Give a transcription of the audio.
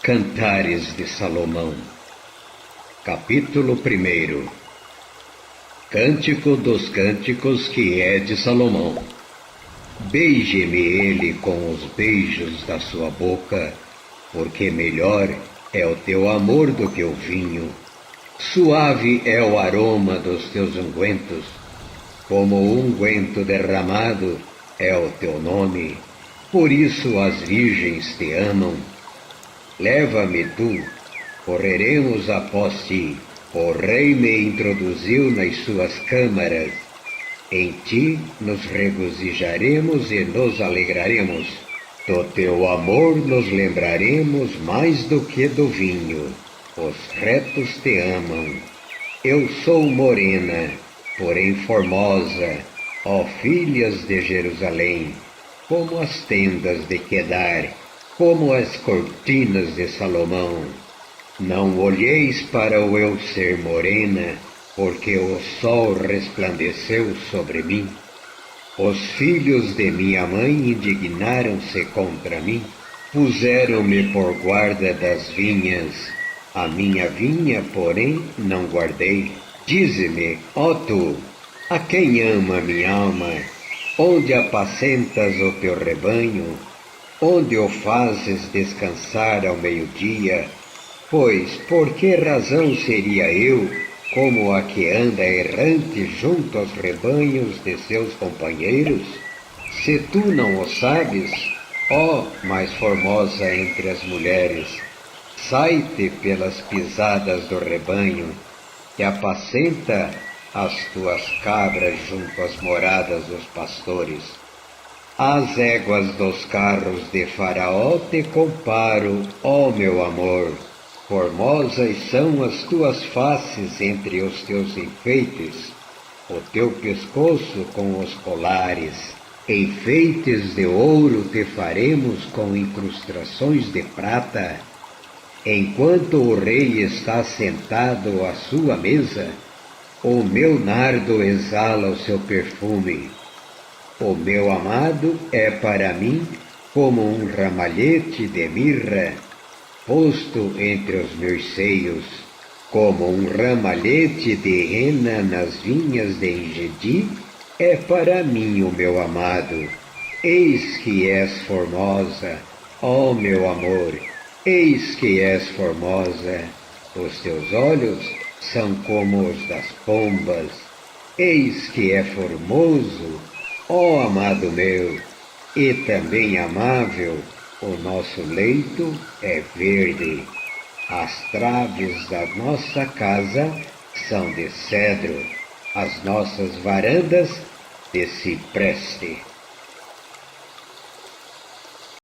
Cantares de Salomão. Capítulo 1. Cântico dos Cânticos, que é de Salomão. Beije-me ele com os beijos da sua boca, porque melhor é o teu amor do que o vinho. Suave é o aroma dos teus ungüentos, como o unguento derramado é o teu nome. Por isso as virgens te amam. Leva-me tu, correremos após ti. O rei me introduziu nas suas câmaras. Em ti nos regozijaremos e nos alegraremos. Do teu amor nos lembraremos mais do que do vinho. Os retos te amam. Eu sou morena, porém formosa, ó filhas de Jerusalém, como as tendas de Quedar, como as cortinas de Salomão. Não olheis para o eu ser morena, porque o sol resplandeceu sobre mim. Os filhos de minha mãe indignaram-se contra mim, puseram-me por guarda das vinhas. A minha vinha, porém, não guardei. Dize-me, ó tu, a quem ama minha alma, onde apacentas o teu rebanho, onde o fazes descansar ao meio-dia? Pois por que razão seria eu como a que anda errante junto aos rebanhos de seus companheiros? Se tu não o sabes, ó mais formosa entre as mulheres, sai-te pelas pisadas do rebanho, que apacenta as tuas cabras junto às moradas dos pastores. As éguas dos carros de Faraó te comparo, ó meu amor. Formosas são as tuas faces entre os teus enfeites, o teu pescoço com os colares. Enfeites de ouro te faremos com incrustações de prata. Enquanto o rei está sentado à sua mesa, o meu nardo exala o seu perfume. O meu amado é para mim como um ramalhete de mirra, posto entre os meus seios, como um ramalhete de rena nas vinhas de Engedi, é para mim o meu amado. Eis que és formosa, ó meu amor, eis que és formosa. Os teus olhos são como os das pombas. Eis que é formoso, ó amado meu, e também amável. O nosso leito é verde. As traves da nossa casa são de cedro, as nossas varandas de cipreste.